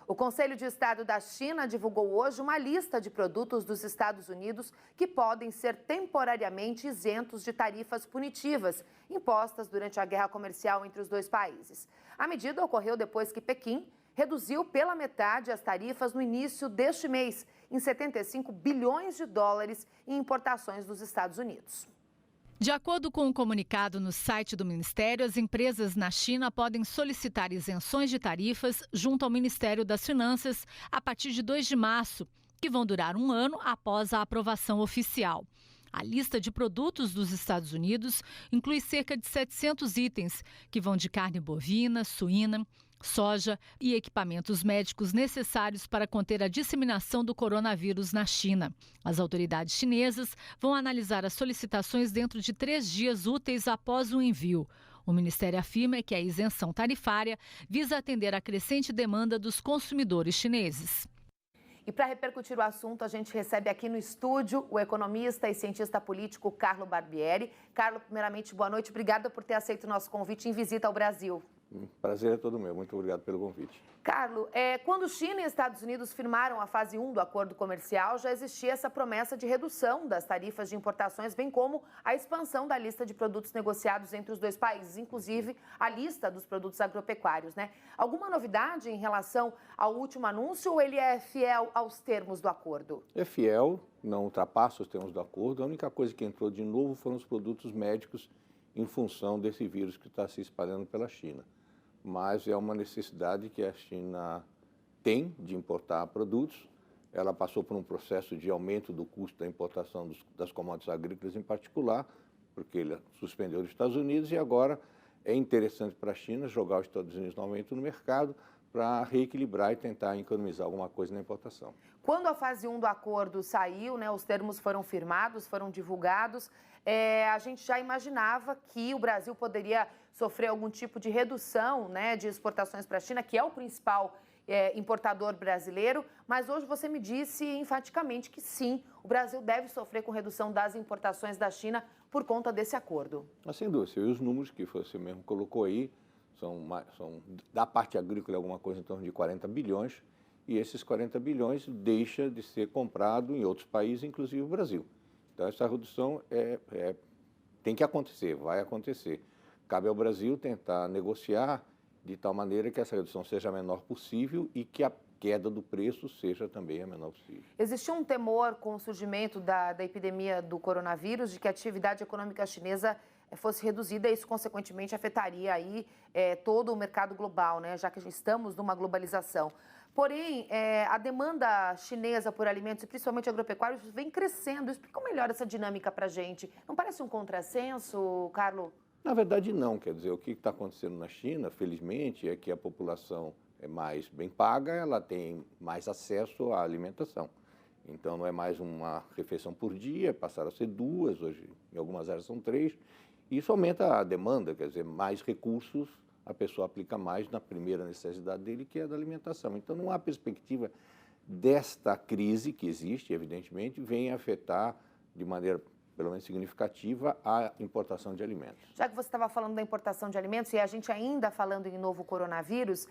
O Conselho de Estado da China divulgou hoje uma lista de produtos dos Estados Unidos que podem ser temporariamente isentos de tarifas punitivas impostas durante a guerra comercial entre os dois países. A medida ocorreu depois que Pequim reduziu pela metade as tarifas no início deste mês, em 75 bilhões de dólares em importações dos Estados Unidos. De acordo com um comunicado no site do Ministério, as empresas na China podem solicitar isenções de tarifas junto ao Ministério das Finanças a partir de 2 de março, que vão durar um ano após a aprovação oficial. A lista de produtos dos Estados Unidos inclui cerca de 700 itens, que vão de carne bovina, suína, soja e equipamentos médicos necessários para conter a disseminação do coronavírus na China. As autoridades chinesas vão analisar as solicitações dentro de 3 dias úteis após o envio. O Ministério afirma que a isenção tarifária visa atender à crescente demanda dos consumidores chineses. E para repercutir o assunto, a gente recebe aqui no estúdio o economista e cientista político Carlo Barbieri. Carlo, primeiramente, boa noite. Obrigada por ter aceito o nosso convite em visita ao Brasil. Prazer é todo meu. Muito obrigado pelo convite. Carlo, quando China e Estados Unidos firmaram a fase 1 do acordo comercial, já existia essa promessa de redução das tarifas de importações, bem como a expansão da lista de produtos negociados entre os dois países, inclusive a lista dos produtos agropecuários, né? Alguma novidade em relação ao último anúncio ou ele é fiel aos termos do acordo? É fiel, não ultrapassa os termos do acordo. A única coisa que entrou de novo foram os produtos médicos em função desse vírus que está se espalhando pela China. Mas é uma necessidade que a China tem de importar produtos. Ela passou por um processo de aumento do custo da importação das commodities agrícolas em particular, porque ele suspendeu os Estados Unidos e agora é interessante para a China jogar os Estados Unidos novamente no mercado para reequilibrar e tentar economizar alguma coisa na importação. Quando a fase 1 do acordo saiu, né, os termos foram firmados, foram divulgados, a gente já imaginava que o Brasil poderia sofrer algum tipo de redução, né, de exportações para a China, que é o principal importador brasileiro, mas hoje você me disse enfaticamente que sim, o Brasil deve sofrer com redução das importações da China por conta desse acordo. Mas, sem dúvida, e os números que você mesmo colocou aí são da parte agrícola alguma coisa em torno de 40 bilhões, e esses 40 bilhões deixa de ser comprado em outros países, inclusive o Brasil. Então, essa redução tem que acontecer, vai acontecer. Cabe ao Brasil tentar negociar de tal maneira que essa redução seja a menor possível e que a queda do preço seja também a menor possível. Existe um temor com o surgimento da epidemia do coronavírus de que a atividade econômica chinesa fosse reduzida e isso, consequentemente, afetaria aí todo o mercado global, né? Já que estamos numa globalização. Porém, a demanda chinesa por alimentos, e principalmente agropecuários, vem crescendo. Explica melhor essa dinâmica para a gente. Não parece um contrassenso, Carlo? Na verdade, não. Quer dizer, o que está acontecendo na China, felizmente, é que a população é mais bem paga, ela tem mais acesso à alimentação. Então, não é mais uma refeição por dia, passaram a ser 2, hoje em algumas áreas são 3. Isso aumenta a demanda, quer dizer, mais recursos, a pessoa aplica mais na primeira necessidade dele, que é a da alimentação. Então, não há perspectiva desta crise que existe, evidentemente, venha afetar de maneira pelo menos significativa, a importação de alimentos. Já que você estava falando da importação de alimentos e a gente ainda falando em novo coronavírus,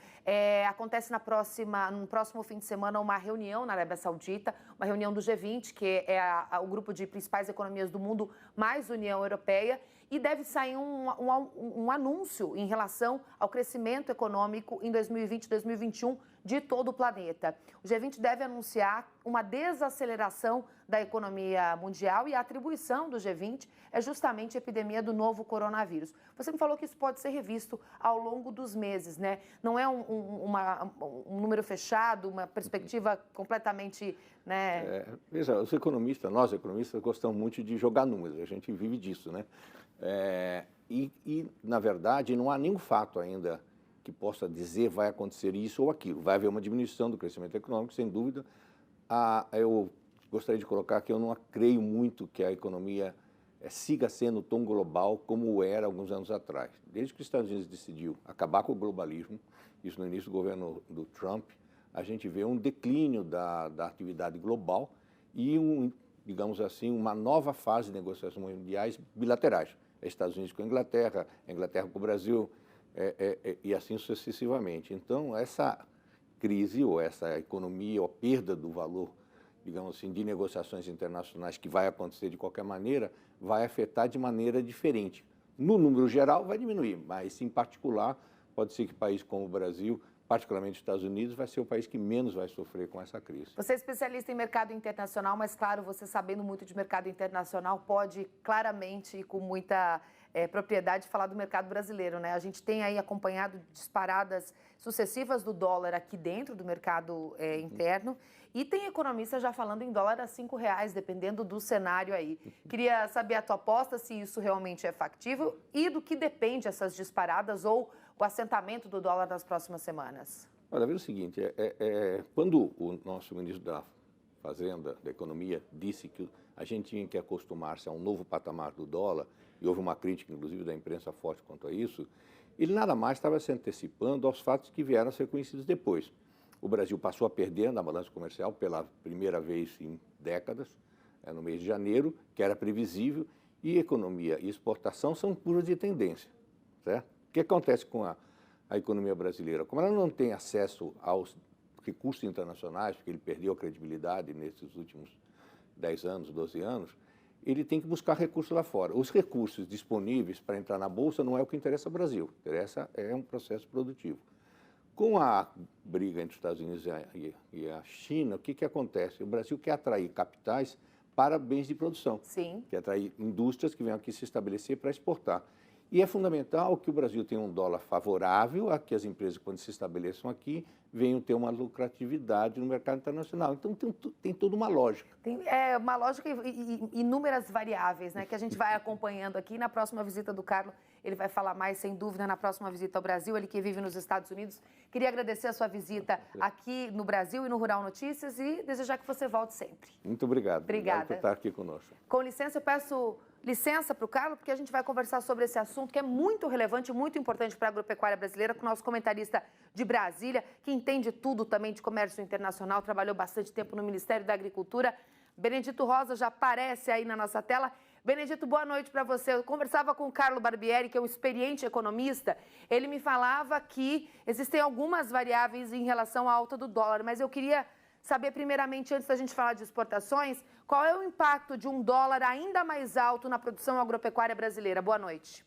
acontece no próximo fim de semana uma reunião na Arábia Saudita, uma reunião do G20, que é o grupo de principais economias do mundo, mais União Europeia, e deve sair um anúncio em relação ao crescimento econômico em 2020 e 2021 de todo o planeta. O G20 deve anunciar uma desaceleração da economia mundial e a atribuição do G20 é justamente a epidemia do novo coronavírus. Você me falou que isso pode ser revisto ao longo dos meses, né? Não é um número fechado, uma perspectiva completamente, né? Veja, nós economistas, gostamos muito de jogar números, a gente vive disso, né? Na verdade, não há nenhum fato ainda que possa dizer vai acontecer isso ou aquilo. Vai haver uma diminuição do crescimento econômico, sem dúvida. Eu gostaria de colocar que eu não creio muito que a economia siga sendo tão global como era alguns anos atrás. Desde que os Estados Unidos decidiu acabar com o globalismo, isso no início do governo do Trump, a gente vê um declínio da atividade global e, digamos assim, uma nova fase de negociações mundiais bilaterais. Estados Unidos com a Inglaterra com o Brasil, e assim sucessivamente. Então, essa crise ou essa economia ou a perda do valor, digamos assim, de negociações internacionais que vai acontecer de qualquer maneira, vai afetar de maneira diferente. No número geral vai diminuir, mas em particular pode ser que países como o Brasil, particularmente os Estados Unidos, vai ser o país que menos vai sofrer com essa crise. Você é especialista em mercado internacional, mas claro, você sabendo muito de mercado internacional pode claramente e com muita propriedade falar do mercado brasileiro, né? A gente tem aí acompanhado disparadas sucessivas do dólar aqui dentro do mercado interno e tem economista já falando em dólar a R$5, dependendo do cenário aí. Queria saber a tua aposta, se isso realmente é factível e do que depende essas disparadas ou o assentamento do dólar nas próximas semanas. Olha, veja o seguinte, quando o nosso ministro da Fazenda, da Economia, disse que a gente tinha que acostumar-se a um novo patamar do dólar, e houve uma crítica, inclusive, da imprensa forte quanto a isso, ele nada mais estava se antecipando aos fatos que vieram a ser conhecidos depois. O Brasil passou a perder na balança comercial pela primeira vez em décadas, no mês de janeiro, que era previsível, e economia e exportação são curvas de tendência, certo? O que acontece com a economia brasileira? Como ela não tem acesso aos recursos internacionais, porque ele perdeu a credibilidade nesses últimos 10 anos, 12 anos, ele tem que buscar recursos lá fora. Os recursos disponíveis para entrar na Bolsa não é o que interessa ao Brasil, interessa um processo produtivo. Com a briga entre os Estados Unidos e a China, o que acontece? O Brasil quer atrair capitais para bens de produção. Sim. Quer atrair indústrias que venham aqui se estabelecer para exportar. E é fundamental que o Brasil tenha um dólar favorável a que as empresas, quando se estabeleçam aqui, venham ter uma lucratividade no mercado internacional. Então, tem toda uma lógica. Tem uma lógica e inúmeras variáveis, né, que a gente vai acompanhando aqui. Na próxima visita do Carlos, ele vai falar mais, sem dúvida, na próxima visita ao Brasil, ele que vive nos Estados Unidos. Queria agradecer a sua visita aqui no Brasil e no Rural Notícias e desejar que você volte sempre. Muito obrigado. Obrigada. Obrigado por estar aqui conosco. Com licença, eu peço licença para o Carlos, porque a gente vai conversar sobre esse assunto que é muito relevante, muito importante para a agropecuária brasileira, com o nosso comentarista de Brasília, que entende tudo também de comércio internacional, trabalhou bastante tempo no Ministério da Agricultura. Benedito Rosa já aparece aí na nossa tela. Benedito, boa noite para você. Eu conversava com o Carlo Barbieri, que é um experiente economista. Ele me falava que existem algumas variáveis em relação à alta do dólar, mas eu queria saber, primeiramente, antes da gente falar de exportações, qual é o impacto de um dólar ainda mais alto na produção agropecuária brasileira? Boa noite.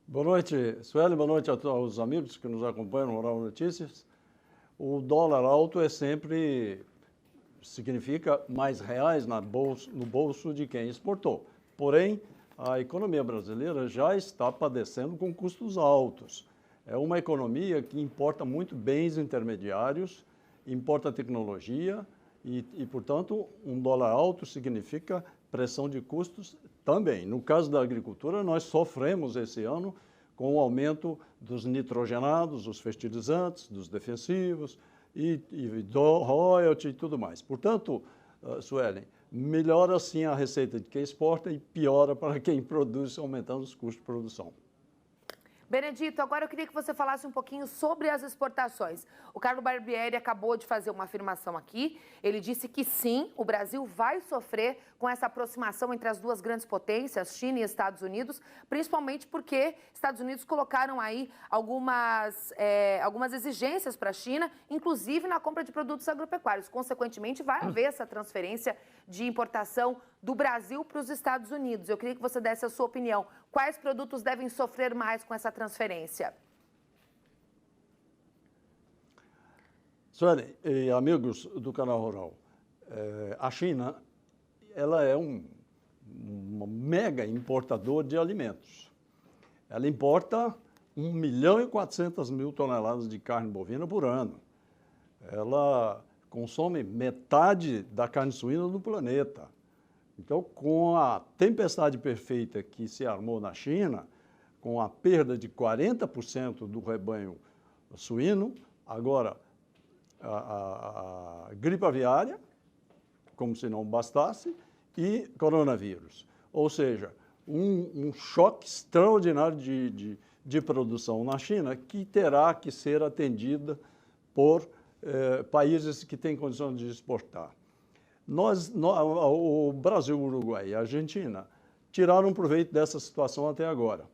Boa noite, Sueli. Boa noite aos amigos que nos acompanham no Rural Notícias. O dólar alto significa mais reais no bolso de quem exportou. Porém, a economia brasileira já está padecendo com custos altos. É uma economia que importa muito bens intermediários, importa tecnologia e, portanto, um dólar alto significa pressão de custos também. No caso da agricultura, nós sofremos esse ano com o aumento dos nitrogenados, dos fertilizantes, dos defensivos e do royalty e tudo mais. Portanto, Suelen, melhora sim a receita de quem exporta e piora para quem produz, aumentando os custos de produção. Benedito, agora eu queria que você falasse um pouquinho sobre as exportações. O Carlo Barbieri acabou de fazer uma afirmação aqui. Ele disse que sim, o Brasil vai sofrer com essa aproximação entre as duas grandes potências, China e Estados Unidos, principalmente porque Estados Unidos colocaram aí algumas exigências para a China, inclusive na compra de produtos agropecuários. Consequentemente, vai haver essa transferência de importação do Brasil para os Estados Unidos. Eu queria que você desse a sua opinião. Quais produtos devem sofrer mais com essa transferência? Sueli e amigos do canal Rural, a China ela é um mega importador de alimentos. Ela importa 1.400.000 toneladas de carne bovina por ano. Ela consome metade da carne suína do planeta. Então, com a tempestade perfeita que se armou na China, com a perda de 40% do rebanho suíno, agora a gripe aviária, como se não bastasse, e coronavírus. Ou seja, um choque extraordinário de produção na China que terá que ser atendida por países que têm condições de exportar. O Brasil, o Uruguai e a Argentina tiraram proveito dessa situação até agora.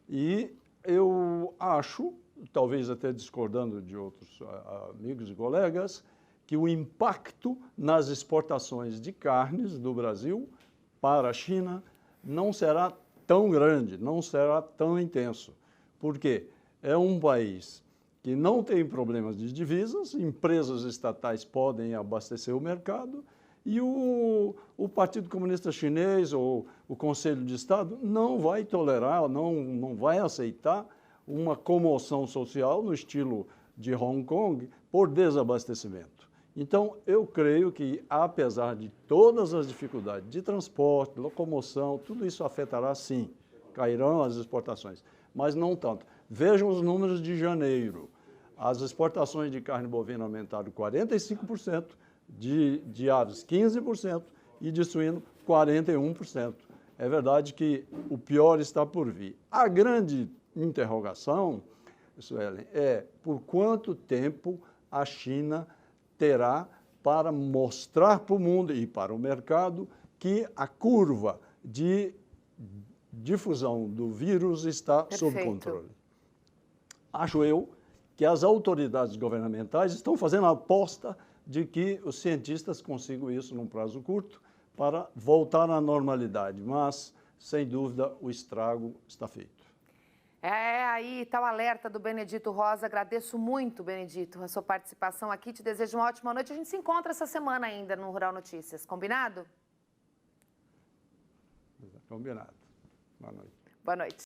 E eu acho talvez até discordando de outros amigos e colegas, que o impacto nas exportações de carnes do Brasil para a China não será tão grande, não será tão intenso. Por quê? É um país que não tem problemas de divisas, empresas estatais podem abastecer o mercado e o Partido Comunista Chinês ou o Conselho de Estado não vai tolerar, não vai aceitar uma comoção social no estilo de Hong Kong por desabastecimento. Então, eu creio que, apesar de todas as dificuldades de transporte, locomoção, tudo isso afetará sim, cairão as exportações, mas não tanto. Vejam os números de janeiro. As exportações de carne bovina aumentaram 45%, de aves 15% e de suíno 41%. É verdade que o pior está por vir. A grande interrogação, Suelen, é por quanto tempo a China terá para mostrar para o mundo e para o mercado que a curva de difusão do vírus está sob controle. Acho eu que as autoridades governamentais estão fazendo a aposta de que os cientistas consigam isso num prazo curto para voltar à normalidade, mas, sem dúvida, o estrago está feito. Aí está o alerta do Benedito Rosa. Agradeço muito, Benedito, a sua participação aqui. Te desejo uma ótima noite. A gente se encontra essa semana ainda no Rural Notícias. Combinado? Combinado. Boa noite. Boa noite.